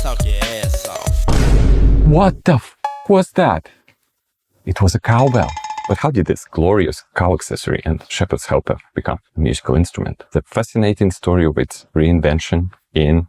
Talk your ass off. What the f was that? It was a cowbell. But how did this glorious cow accessory and shepherd's helper become a musical instrument? The fascinating story of its reinvention in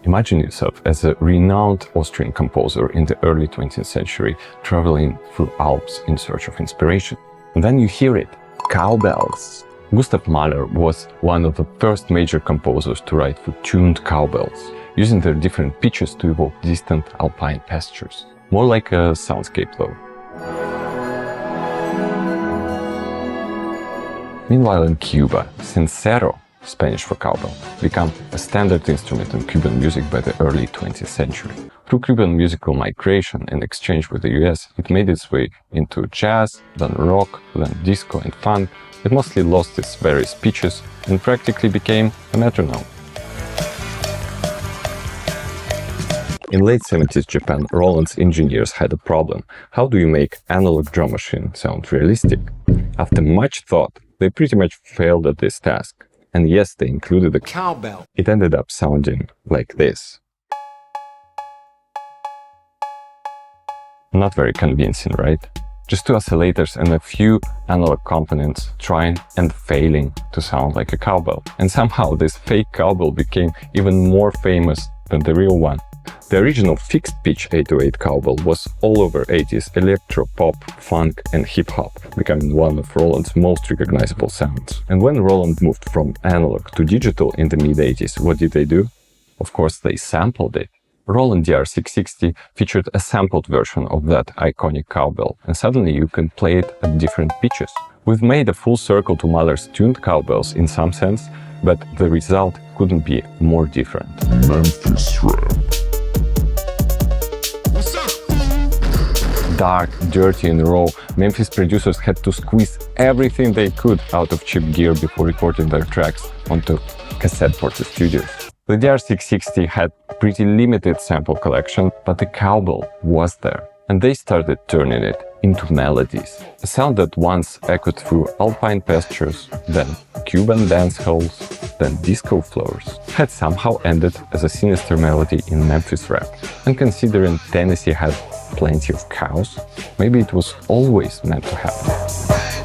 Imagine yourself as a renowned Austrian composer in the early 20th century, traveling through Alps in search of inspiration. And then you hear it, cowbells. Gustav Mahler was one of the first major composers to write for tuned cowbells, using their different pitches to evoke distant alpine pastures. More like a soundscape though. Meanwhile in Cuba, sincero, Spanish for cowbell, became a standard instrument in Cuban music by the early 20th century. Through Cuban musical migration and exchange with the US, it made its way into jazz, then rock, then disco and funk. It mostly lost its various pitches and practically became a metronome. In late 70s Japan, Roland's engineers had a problem. How do you make analog drum machine sound realistic? After much thought, they pretty much failed at this task. And yes, they included a cowbell. It ended up sounding like this. Not very convincing, right? Just two oscillators and a few analog components trying and failing to sound like a cowbell. And somehow this fake cowbell became even more famous than the real one. The original fixed-pitch 808 cowbell was all over 80s electro, pop, funk and hip-hop, becoming one of Roland's most recognizable sounds. And when Roland moved from analog to digital in the mid-80s, what did they do? Of course, they sampled it. Roland DR660 featured a sampled version of that iconic cowbell, and suddenly you can play it at different pitches. We've made a full circle to Mahler's tuned cowbells in some sense, but the result couldn't be more different. Memphis Rap. Dark, dirty and raw, Memphis producers had to squeeze everything they could out of cheap gear before recording their tracks onto cassette-ported studios. The DR660 had pretty limited sample collection, but the cowbell was there, and they started turning it into melodies. A sound that once echoed through alpine pastures, then Cuban dance halls, then disco floors, had somehow ended as a sinister melody in Memphis Rap. And considering Tennessee had plenty of cows, maybe it was always meant to happen.